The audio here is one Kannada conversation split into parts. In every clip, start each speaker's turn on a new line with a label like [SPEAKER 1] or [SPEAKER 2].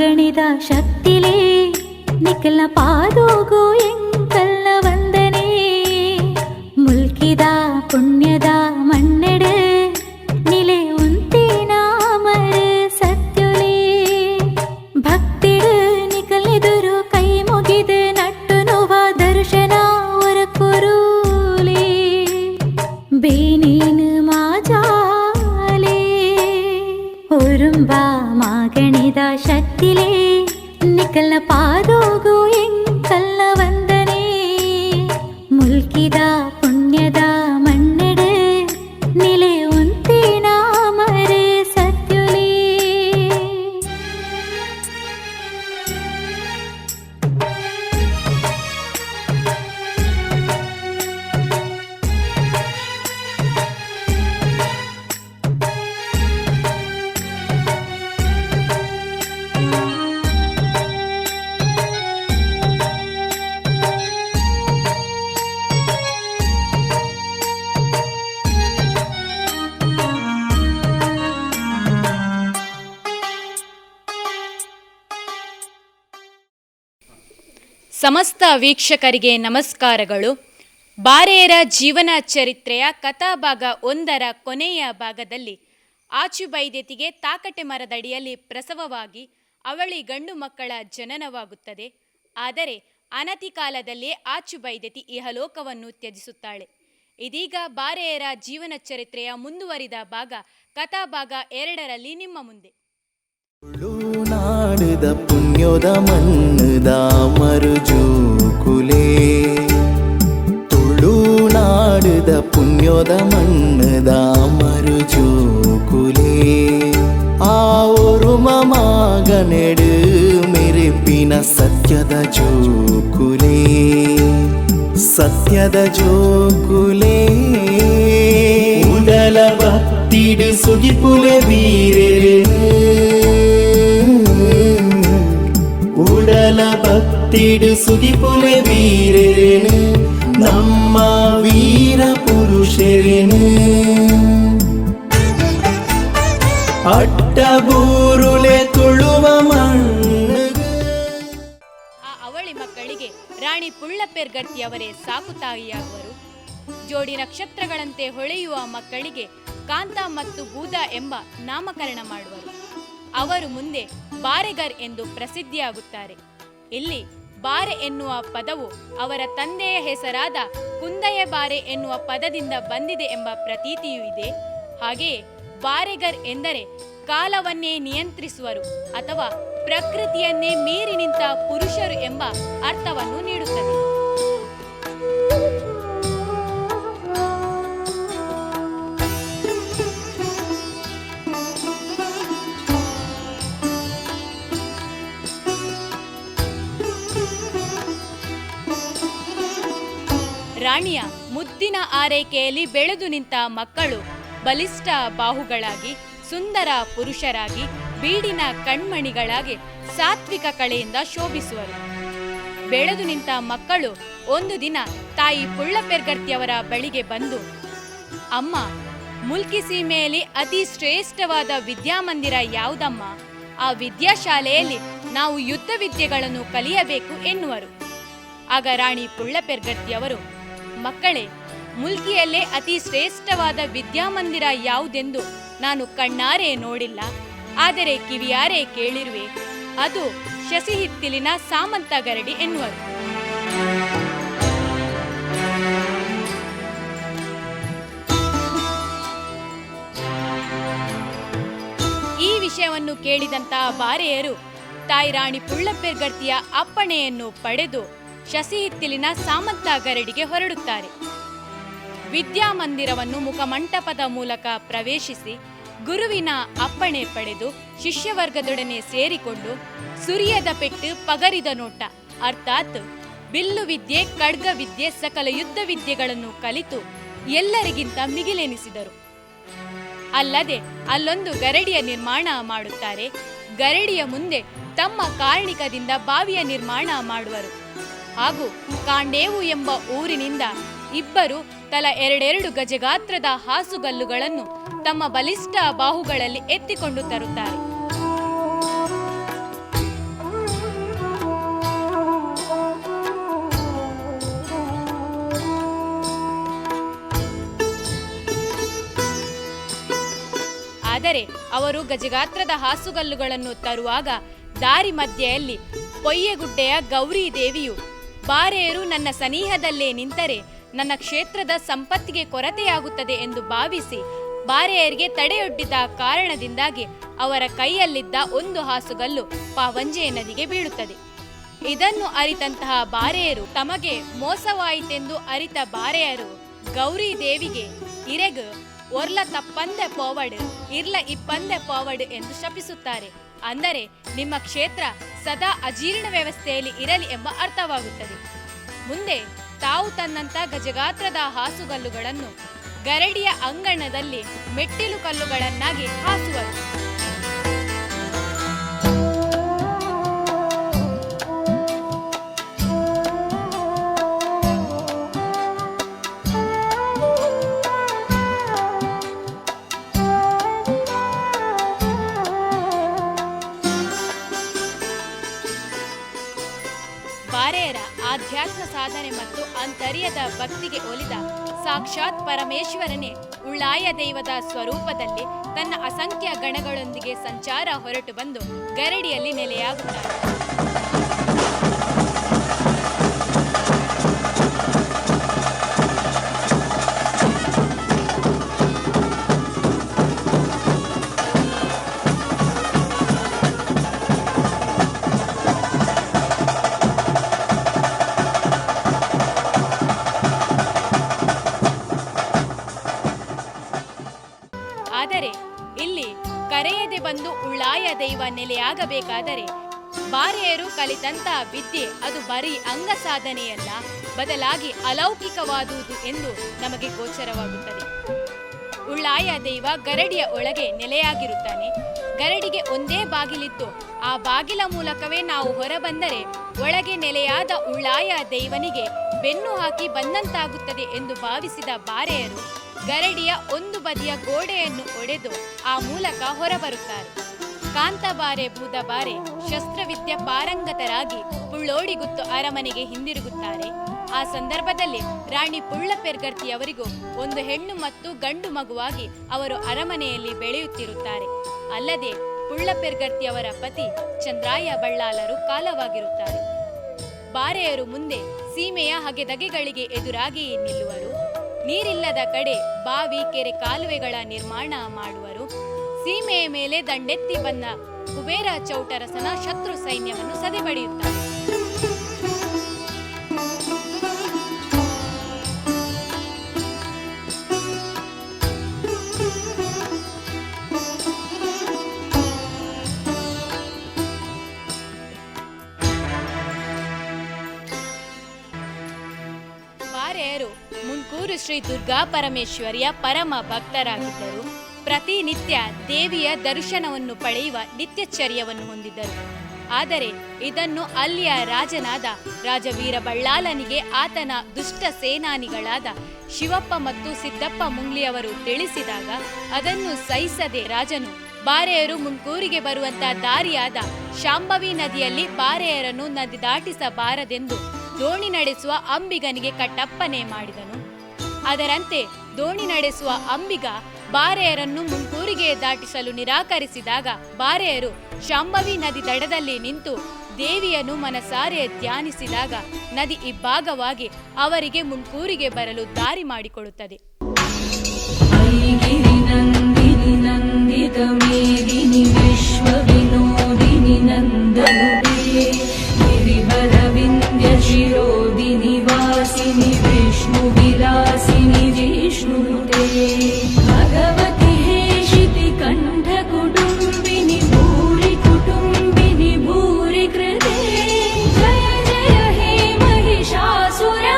[SPEAKER 1] മാഗണിത ശക്തിലേ നിക്കൽന പാതോഗോ എങ്കൽന വന്ദനേ മുൽക്കിದ ಪುಣ್ಯದ ಮಣ್ಣೆಡೆ ನಿಲೆ ಉಂತಿನ ಮರ ಸತ್ಯುಲೇ ಭಕ್ತಿಡು ನಿಕಲೆದುರು ಕೈ ಮುಗಿದು ನಟ್ಟು ನೋವ ದರ್ಶನ ಹೊರಕೊರುಲೇ ಬೇನೇನು ಮಾಜಾಲೇ ഒരുമ്പ മാഗണിത ശക്തിലേ ನಿಕಲ್ನ ಪಾದೋಗು ಎಂಕಲ್ನ ವಂದನೆ ಮುಲ್ಕಿದ ಪುಣ್ಯದ ಮಣ್ಣೆಡೆ ನಿಲೆ ಉಂತಿನ ಮರೆ ಸತ್ಯುಲೇ
[SPEAKER 2] ಸಮಸ್ತ ವೀಕ್ಷಕರಿಗೆ ನಮಸ್ಕಾರಗಳು. ಬಾರೆಯರ ಜೀವನ ಚರಿತ್ರೆಯ ಕಥಾಭಾಗ 1ರ ಕೊನೆಯ ಭಾಗದಲ್ಲಿ ಆಚುಬೈದ್ಯತಿಗೆ ತಾಕಟೆ ಮರದಡಿಯಲ್ಲಿ ಪ್ರಸವವಾಗಿ ಅವಳಿ ಗಂಡು ಮಕ್ಕಳ ಜನನವಾಗುತ್ತದೆ. ಆದರೆ ಅನತಿ ಕಾಲದಲ್ಲೇ ಆಚುಬೈದ್ಯತಿ ಇಹಲೋಕವನ್ನು ತ್ಯಜಿಸುತ್ತಾಳೆ. ಇದೀಗ ಬಾರೆಯರ ಜೀವನ ಚರಿತ್ರೆಯ ಮುಂದುವರಿದ ಭಾಗ ಕಥಾಭಾಗ 2ರಲ್ಲಿ ನಿಮ್ಮ ಮುಂದೆ.
[SPEAKER 3] ತುಳುನಾಡದ ಪುಣ್ಯದ ಮಣ್ಣದ ಮರುಜೂಕುಲೇ ತುಳುನಾಡದ ಪುಣ್ಯದ ಮಣ್ಣದ ಮರುಜೂಕುಲೇ ಆ ಒರುಮ ಮಗನೆಡು ಮೆರೆಪಿನ ಸತ್ಯದ ಜೋಕುಲೇ ಸತ್ಯದ ಜೋಕುಲೇ ಉಡಲ ಭಕ್ತಿಡು ಸುಗಿಪುಲೆ ಬೀರೆ ಉಡಲ ಭಕ್ತಿಡು ಸುಗಿಪುಲೆ ಬೀರೇನು ನಮ್ಮ ವೀರ ಪುರುಷರೇನು ಅಟ್ಟಬೂರುಲೆ ತುಳುವ ಮಣ್ಣು.
[SPEAKER 2] ಆ ಅವಳಿ ಮಕ್ಕಳಿಗೆ ರಾಣಿ ಪುಳ್ಳಪೆರ್ಗಟ್ಟಿಯವರೇ ಸಾಕು ತಾಯಿಯಾಗುವರು. ಜೋಡಿ ನಕ್ಷತ್ರಗಳಂತೆ ಹೊಳೆಯುವ ಮಕ್ಕಳಿಗೆ ಕಾಂತ ಮತ್ತು ಬೂದ ಎಂಬ ನಾಮಕರಣ ಮಾಡುವರು. ಅವರು ಮುಂದೆ ಬಾರೆಗರ್ ಎಂದು ಪ್ರಸಿದ್ಧಿಯಾಗುತ್ತಾರೆ. ಇಲ್ಲಿ ಬಾರೆ ಎನ್ನುವ ಪದವು ಅವರ ತಂದೆಯ ಹೆಸರಾದ ಕುಂದಯ ಬಾರೆ ಎನ್ನುವ ಪದದಿಂದ ಬಂದಿದೆ ಎಂಬ ಪ್ರತೀತಿಯೂ ಇದೆ. ಹಾಗೆಯೇ ಬಾರೆಗರ್ ಎಂದರೆ ಕಾಲವನ್ನೇ ನಿಯಂತ್ರಿಸುವರು ಅಥವಾ ಪ್ರಕೃತಿಯನ್ನೇ ಮೀರಿ ನಿಂತ ಪುರುಷರು ಎಂಬ ಅರ್ಥವನ್ನು ನೀಡುತ್ತದೆ. ರಾಣಿಯ ಮುದ್ದಿನ ಆರೈಕೆಯಲ್ಲಿ ಬೆಳೆದು ನಿಂತ ಮಕ್ಕಳು ಬಲಿಷ್ಠ ಬಾಹುಗಳಾಗಿ, ಸುಂದರ ಪುರುಷರಾಗಿ, ಬೀಡಿನ ಕಣ್ಮಣಿಗಳಾಗಿ ಸಾತ್ವಿಕ ಕಳೆಯಿಂದ ಶೋಭಿಸುವರು. ಬೆಳೆದು ನಿಂತ ಮಕ್ಕಳು ಒಂದು ದಿನ ತಾಯಿ ಪುಳ್ಳಪೆರ್ಗಟ್ಟಿಯವರ ಬಳಿಗೆ ಬಂದು, ಅಮ್ಮ, ಮುಲ್ಕಿ ಸೀಮೆಯಲ್ಲಿ ಅತಿ ಶ್ರೇಷ್ಠವಾದ ವಿದ್ಯಾಮಂದಿರ ಯಾವುದಮ್ಮ? ಆ ವಿದ್ಯಾಶಾಲೆಯಲ್ಲಿ ನಾವು ಯುದ್ಧ ವಿದ್ಯೆಗಳನ್ನು ಕಲಿಯಬೇಕು ಎನ್ನುವರು. ಆಗ ರಾಣಿ ಪುಳ್ಳಪೆರ್ಗಟ್ಟಿಯವರು, ಮಕ್ಕಳೇ, ಮುಲ್ಕಿಯಲ್ಲೇ ಅತಿ ಶ್ರೇಷ್ಠವಾದ ವಿದ್ಯಾಮಂದಿರ ಯಾವುದೆಂದು ನಾನು ಕಣ್ಣಾರೆ ನೋಡಿಲ್ಲ, ಆದರೆ ಕಿವಿಯಾರೆ ಕೇಳಿರುವೆ. ಅದು ಶಶಿಹಿತ್ತಿಲಿನ ಸಾಮಂತ ಗರಡಿ ಎನ್ನುವರು. ಈ ವಿಷಯವನ್ನು ಕೇಳಿದಂತಹ ಬಾರೆಯರು ತಾಯಿ ರಾಣಿ ಪುಳ್ಳಪೆರ್ಗಟ್ಟಿಯ ಅಪ್ಪಣೆಯನ್ನು ಪಡೆದು ಶಶಿಹಿತ್ತಿಲಿನ ಸಾಮಂತ ಗರಡಿಗೆ ಹೊರಡುತ್ತಾರೆ. ವಿದ್ಯಾಮಂದಿರವನ್ನು ಮುಖಮಂಟಪದ ಮೂಲಕ ಪ್ರವೇಶಿಸಿ ಗುರುವಿನ ಅಪ್ಪಣೆ ಪಡೆದು ಶಿಷ್ಯವರ್ಗದೊಡನೆ ಸೇರಿಕೊಂಡು ಸುರಿಯದ ಪೆಟ್ಟು ಪಗರಿದ ನೋಟ ಅರ್ಥಾತ್ ಬಿಲ್ಲು ವಿದ್ಯೆ, ಖಡ್ಗ ವಿದ್ಯೆ, ಸಕಲ ಯುದ್ಧ ವಿದ್ಯೆಗಳನ್ನು ಕಲಿತು ಎಲ್ಲರಿಗಿಂತ ಮಿಗಿಲೆನಿಸಿದರು. ಅಲ್ಲದೆ ಅಲ್ಲೊಂದು ಗರಡಿಯ ನಿರ್ಮಾಣ ಮಾಡುತ್ತಾರೆ. ಗರಡಿಯ ಮುಂದೆ ತಮ್ಮ ಕಾರ್ಣಿಕದಿಂದ ಬಾವಿಯ ನಿರ್ಮಾಣ ಮಾಡುವರು. ಹಾಗೂ ಕಾಂಡೇವು ಎಂಬ ಊರಿನಿಂದ ಇಬ್ಬರು ತಲಾ 2 ಗಜಗಾತ್ರದ ಹಾಸುಗಲ್ಲುಗಳನ್ನು ತಮ್ಮ ಬಲಿಷ್ಠ ಬಾಹುಗಳಲ್ಲಿ ಎತ್ತಿಕೊಂಡು ತರುತ್ತಾರೆ. ಅವರು ಗಜಗಾತ್ರದ ಹಾಸುಗಲ್ಲುಗಳನ್ನು ತರುವಾಗ ದಾರಿ ಮಧ್ಯೆಯಲ್ಲಿ ಪೊಯ್ಯಗುಡ್ಡೆಯ ಗೌರಿ ದೇವಿಯು, ಬಾರೆಯರು ನನ್ನ ಸನಿಹದಲ್ಲೇ ನಿಂತರೆ ನನ್ನ ಕ್ಷೇತ್ರದ ಸಂಪತ್ತಿಗೆ ಕೊರತೆಯಾಗುತ್ತದೆ ಎಂದು ಭಾವಿಸಿ ಬಾರೆಯರಿಗೆ ತಡೆಯೊಡ್ಡಿದ ಕಾರಣದಿಂದಾಗಿ ಅವರ ಕೈಯಲ್ಲಿದ್ದ ಒಂದು ಹಾಸುಗಲ್ಲು ಪಾವಂಜೆ ನದಿಗೆ ಬೀಳುತ್ತದೆ. ಇದನ್ನು ಅರಿತಂತಹ ಬಾರೆಯರು, ತಮಗೆ ಮೋಸವಾಯಿತೆಂದು ಅರಿತ ಬಾರೆಯರು ಗೌರಿ ದೇವಿಗೆ ಇರೆಗ್ ಒರ್ಲ ತಪ್ಪಂದೆ ಪೋವಡ್ ಇರ್ಲ ಇಪ್ಪಂದೆ ಪೋವಡ್ ಎಂದು ಶಪಿಸುತ್ತಾರೆ. ಅಂದರೆ ನಿಮ್ಮ ಕ್ಷೇತ್ರ ಸದಾ ಅಜೀರ್ಣ ವ್ಯವಸ್ಥೆಯಲ್ಲಿ ಇರಲಿ ಎಂಬ ಅರ್ಥವಾಗುತ್ತದೆ. ಮುಂದೆ ತಾವು ತನ್ನಂತ ಗಜಗಾತ್ರದ ಹಾಸುಗಲ್ಲುಗಳನ್ನು ಗರಡಿಯ ಅಂಗಣದಲ್ಲಿ ಮೆಟ್ಟಿಲು ಕಲ್ಲುಗಳನ್ನಾಗಿ ಹಾಸುವರು. ಬಾರೆಯರ ಆಧ್ಯಾತ್ಮ ಸಾಧನೆ ಮತ್ತು ಅಂತರ್ಯದ ಭಕ್ತಿಗೆ ಒಲಿದ ಸಾಕ್ಷಾತ್ ಪರಮೇಶ್ವರನೇ ಉಳ್ಳಾಯ ದೈವದ ಸ್ವರೂಪದಲ್ಲಿ ತನ್ನ ಅಸಂಖ್ಯ ಗಣಗಳೊಂದಿಗೆ ಸಂಚಾರ ಹೊರಟು ಬಂದು ಗರಡಿಯಲ್ಲಿ ನೆಲೆಯಾಗುತ್ತಾರೆ. ಆದರೆ ಇಲ್ಲಿ ಕರೆಯದೆ ಬಂದು ಉಳ್ಳಾಯ ದೈವ ನೆಲೆಯಾಗಬೇಕಾದರೆ ಬಾರೆಯರು ಕಲಿತಂತ ವಿದ್ಯೆ ಅದು ಬರೀ ಅಂಗ ಸಾಧನೆಯಲ್ಲ, ಬದಲಾಗಿ ಅಲೌಕಿಕವಾದುದು ಎಂದು ನಮಗೆ ಗೋಚರವಾಗುತ್ತದೆ. ಉಳ್ಳಾಯ ದೈವ ಗರಡಿಯ ಒಳಗೆ ನೆಲೆಯಾಗಿರುತ್ತಾನೆ. ಗರಡಿಗೆ ಒಂದೇ ಬಾಗಿಲಿದ್ದು ಆ ಬಾಗಿಲ ಮೂಲಕವೇ ನಾವು ಹೊರಬಂದರೆ ಒಳಗೆ ನೆಲೆಯಾದ ಉಳ್ಳಾಯ ದೈವನಿಗೆ ಬೆನ್ನು ಹಾಕಿ ಬಂದಂತಾಗುತ್ತದೆ ಎಂದು ಭಾವಿಸಿದ ಬಾರೆಯರು ಗರಡಿಯ ಒಂದು ಬದಿಯ ಗೋಡೆಯನ್ನು ಒಡೆದು ಆ ಮೂಲಕ ಹೊರಬರುತ್ತಾರೆ. ಕಾಂತಬಾರೆ ಬೂದಬಾರೆ ಶಸ್ತ್ರವಿದ್ಯೆ ಪಾರಂಗತರಾಗಿ ಪುಳ್ಳೋಡಿಗುತ್ತು ಅರಮನೆಗೆ ಹಿಂದಿರುಗುತ್ತಾರೆ. ಆ ಸಂದರ್ಭದಲ್ಲಿ ರಾಣಿ ಪುಳ್ಳಪೆರ್ಗರ್ತಿಯವರಿಗೂ ಒಂದು ಹೆಣ್ಣು ಮತ್ತು ಗಂಡು ಮಗುವಾಗಿ ಅವರು ಅರಮನೆಯಲ್ಲಿ ಬೆಳೆಯುತ್ತಿರುತ್ತಾರೆ. ಅಲ್ಲದೆ ಪುಳ್ಳಪೆರ್ಗರ್ತಿಯವರ ಪತಿ ಚಂದ್ರಾಯ ಬಳ್ಳಾಲರು ಕಾಲವಾಗಿರುತ್ತಾರೆ. ಬಾರೆಯರು ಮುಂದೆ ಸೀಮೆಯ ಹಗೆದಗೆಗಳಿಗೆ ಎದುರಾಗಿ ನಿಲ್ಲುವರು. ನೀರಿಲ್ಲದ ಕಡೆ ಬಾವಿ, ಕೆರೆ, ಕಾಲುವೆಗಳ ನಿರ್ಮಾಣ ಮಾಡುವರು. ಸೀಮೆಯ ಮೇಲೆ ದಂಡೆತ್ತಿ ಬಂದ ಕುಬೇರ ಚೌಟರಸನ ಶತ್ರು ಸೈನ್ಯವನ್ನು ಸದೆಬಡಿಯುತ್ತಾರೆ. ಬಾರೆಯರು ಮುನ್ಕೂರು ಶ್ರೀ ದುರ್ಗಾ ಪರಮೇಶ್ವರಿಯ ಪರಮ ಭಕ್ತರಾಗಿದ್ದರು. ಪ್ರತಿನಿತ್ಯ ದೇವಿಯ ದರ್ಶನವನ್ನು ಪಡೆಯುವ ನಿತ್ಯಚರ್ಯವನ್ನು ಹೊಂದಿದ್ದರು. ಆದರೆ ಇದನ್ನು ಅಲ್ಲಿಯ ರಾಜನಾದ ರಾಜವೀರ ಬಳ್ಳಾಲನಿಗೆ ಆತನ ದುಷ್ಟ ಸೇನಾನಿಗಳಾದ ಶಿವಪ್ಪ ಮತ್ತು ಸಿದ್ದಪ್ಪ ಮುಂಗ್ಲಿಯವರು ತಿಳಿಸಿದಾಗ ಅದನ್ನು ಸಹಿಸದೆ ರಾಜನು ಬಾರೆಯರು ಮುನ್ಕೂರಿಗೆ ಬರುವಂತ ದಾರಿಯಾದ ಶಾಂಭವಿ ನದಿಯಲ್ಲಿ ಬಾರೆಯರನ್ನು ನದಿ ದಾಟಿಸಬಾರದೆಂದು ದೋಣಿ ನಡೆಸುವ ಅಂಬಿಗನಿಗೆ ಕಟ್ಟಪ್ಪನೆ ಮಾಡಿದನು. ಅದರಂತೆ ದೋಣಿ ನಡೆಸುವ ಅಂಬಿಗ ಬಾರೆಯರನ್ನು ಮುನ್ಕೂರಿಗೆ ದಾಟಿಸಲು ನಿರಾಕರಿಸಿದಾಗ ಬಾರೆಯರು ಶಾಂಭವಿ ನದಿ ದಡದಲ್ಲಿ ನಿಂತು ದೇವಿಯನ್ನು ಮನಸಾರೆ ಧ್ಯಾನಿಸಿದಾಗ ನದಿ ಇಬ್ಬಾಗವಾಗಿ ಅವರಿಗೆ ಮುನ್ಕೂರಿಗೆ ಬರಲು ದಾರಿ ಮಾಡಿಕೊಡುತ್ತದೆ.
[SPEAKER 4] शिरोदिनि वासिनि विष्णु विलासिनि जिष्णुते भगवति हेशिति कंठ कुटुंबिनि भूरि कुटुंबिनि भूरि कृते जय जय हे महिषासुरमर्दिनि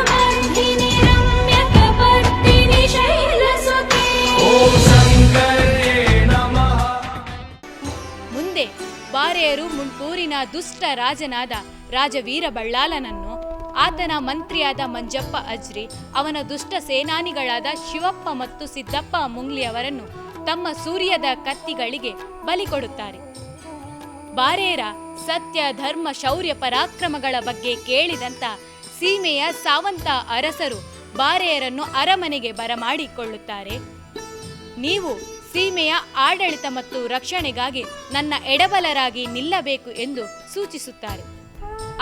[SPEAKER 4] रम्यकपर्दिनि शैलसुते ओम शंकरे नमः.
[SPEAKER 2] ಮುಂದೆ ಬಾರೆಯರು ಮುನ್ಕೂರಿನ ದುಷ್ಟ ರಾಜನಾದ ರಾಜವೀರ ಬಳ್ಳಾಲನನ್ನು, ಆತನ ಮಂತ್ರಿಯಾದ ಮಂಜಪ್ಪ ಅಜ್ರಿ, ಅವನ ದುಷ್ಟ ಸೇನಾನಿಗಳಾದ ಶಿವಪ್ಪ ಮತ್ತು ಸಿದ್ದಪ್ಪ ಮುಂಗ್ಲಿಯವರನ್ನು ತಮ್ಮ ಸೂರ್ಯದ ಕತ್ತಿಗಳಿಗೆ ಬಲಿ ಕೊಡುತ್ತಾರೆ. ಬಾರೆಯರ ಸತ್ಯ, ಧರ್ಮ, ಶೌರ್ಯ, ಪರಾಕ್ರಮಗಳ ಬಗ್ಗೆ ಕೇಳಿದಂತ ಸೀಮೆಯ ಸಾವಂತ ಅರಸರು ಬಾರೆಯರನ್ನು ಅರಮನೆಗೆ ಬರಮಾಡಿಕೊಳ್ಳುತ್ತಾರೆ. ನೀವು ಸೀಮೆಯ ಆಡಳಿತ ಮತ್ತು ರಕ್ಷಣೆಗಾಗಿ ನನ್ನ ಎಡಬಲರಾಗಿ ನಿಲ್ಲಬೇಕು ಎಂದು ಸೂಚಿಸುತ್ತಾರೆ.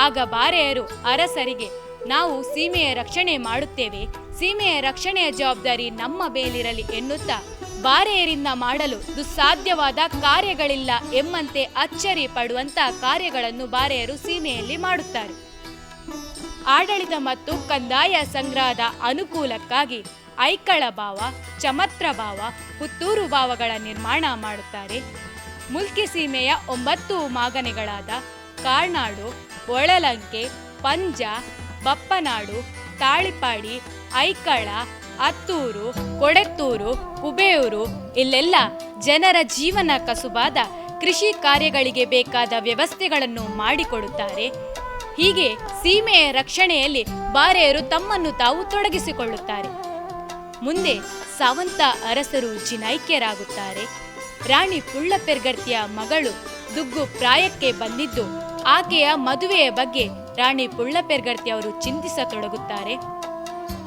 [SPEAKER 2] ಆಗ ಬಾರೆಯರು ಅರಸರಿಗೆ, ನಾವು ಸೀಮೆಯ ರಕ್ಷಣೆ ಮಾಡುತ್ತೇವೆ, ಸೀಮೆಯ ರಕ್ಷಣೆಯ ಜವಾಬ್ದಾರಿ ನಮ್ಮ ಮೇಲಿರಲಿ ಎನ್ನುತ್ತಾ ಬಾರೆಯರಿಂದ ಮಾಡಲು ದುಸ್ಸಾಧ್ಯವಾದ ಕಾರ್ಯಗಳಿಲ್ಲ ಎಂಬಂತೆ ಅಚ್ಚರಿ ಪಡುವಂತ ಕಾರ್ಯಗಳನ್ನು ಬಾರೆಯರು ಸೀಮೆಯಲ್ಲಿ ಮಾಡುತ್ತಾರೆ. ಆಡಳಿತ ಮತ್ತು ಕಂದಾಯ ಸಂಗ್ರಹದ ಅನುಕೂಲಕ್ಕಾಗಿ ಐಕಳ ಭಾವ, ಚಮತ್ರ ಭಾವ, ಪುತ್ತೂರು ಭಾವಗಳ ನಿರ್ಮಾಣ ಮಾಡುತ್ತಾರೆ. ಮುಲ್ಕಿ ಸೀಮೆಯ 9 ಮಾಗನೆಗಳಾದ ಕಾರ್ನಾಡು, ಒಳಲಂಕೆ, ಪಂಜ, ಬಪ್ಪನಾಡು, ತಾಳಿಪಾಡಿ, ಐಕಳ, ಅತ್ತೂರು, ಕೊಡೆತ್ತೂರು, ಕುಬೇಯೂರು ಇಲ್ಲೆಲ್ಲ ಜನರ ಜೀವನ ಕಸುಬಾದ ಕೃಷಿ ಕಾರ್ಯಗಳಿಗೆ ಬೇಕಾದ ವ್ಯವಸ್ಥೆಗಳನ್ನು ಮಾಡಿಕೊಡುತ್ತಾರೆ. ಹೀಗೆ ಸೀಮೆಯ ರಕ್ಷಣೆಯಲ್ಲಿ ಬಾರೆಯರು ತಮ್ಮನ್ನು ತಾವು ತೊಡಗಿಸಿಕೊಳ್ಳುತ್ತಾರೆ. ಮುಂದೆ ಸಾವಂತ ಅರಸರು ಜಿನೈಕ್ಯರಾಗುತ್ತಾರೆ. ರಾಣಿ ಪುಳ್ಳಪೆರ್ಗರ್ತಿಯ ಮಗಳು ದುಗ್ಗು ಪ್ರಾಯಕ್ಕೆ ಬಂದಿದ್ದು ಆಕೆಯ ಮದುವೆಯ ಬಗ್ಗೆ ರಾಣಿ ಪುಳ್ಳಪೆರ್ಗರ್ತಿಯವರು ಚಿಂತಿಸತೊಡಗುತ್ತಾರೆ.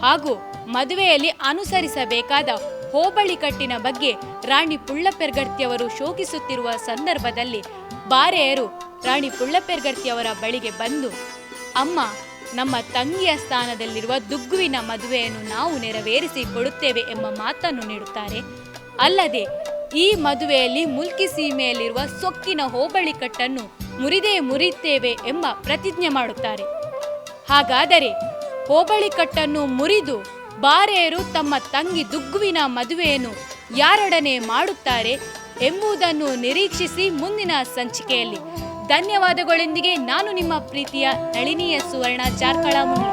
[SPEAKER 2] ಹಾಗೂ ಮದುವೆಯಲ್ಲಿ ಅನುಸರಿಸಬೇಕಾದ ಹೋಬಳಿ ಕಟ್ಟಿನ ಬಗ್ಗೆ ರಾಣಿ ಪುಳ್ಳಪೆರ್ಗರ್ತಿಯವರು ಶೋಕಿಸುತ್ತಿರುವ ಸಂದರ್ಭದಲ್ಲಿ ಬಾರೆಯರು ರಾಣಿ ಪುಳ್ಳಪೆರ್ಗರ್ತಿಯವರ ಬಳಿಗೆ ಬಂದು, ಅಮ್ಮ, ನಮ್ಮ ತಂಗಿಯ ಸ್ಥಾನದಲ್ಲಿರುವ ದುಗ್ಗುವಿನ ಮದುವೆಯನ್ನು ನಾವು ನೆರವೇರಿಸಿ ಕೊಡುತ್ತೇವೆ ಎಂಬ ಮಾತನ್ನು ನೀಡುತ್ತಾರೆ. ಅಲ್ಲದೆ ಈ ಮದುವೆಯಲ್ಲಿ ಮುಲ್ಕಿ ಸೀಮೆಯಲ್ಲಿರುವ ಸೊಕ್ಕಿನ ಹೋಬಳಿ ಕಟ್ಟನ್ನು ಮುರಿದೇ ಮುರಿಯುತ್ತೇವೆ ಎಂಬ ಪ್ರತಿಜ್ಞೆ ಮಾಡುತ್ತಾರೆ. ಹಾಗಾದರೆ ಹೋಬಳಿ ಕಟ್ಟನ್ನು ಮುರಿದು ಬಾರೆಯರು ತಮ್ಮ ತಂಗಿ ದುಗ್ಗುವಿನ ಮದುವೆಯನ್ನು ಯಾರೊಡನೆ ಮಾಡುತ್ತಾರೆ ಎಂಬುದನ್ನು ನಿರೀಕ್ಷಿಸಿ ಮುಂದಿನ ಸಂಚಿಕೆಯಲ್ಲಿ. ಧನ್ಯವಾದಗಳೊಂದಿಗೆ ನಾನು ನಿಮ್ಮ ಪ್ರೀತಿಯ ನಳಿನಿಯ ಸುವರ್ಣ ಜಾರ್ಕಳ ಮುನ್ನಿ.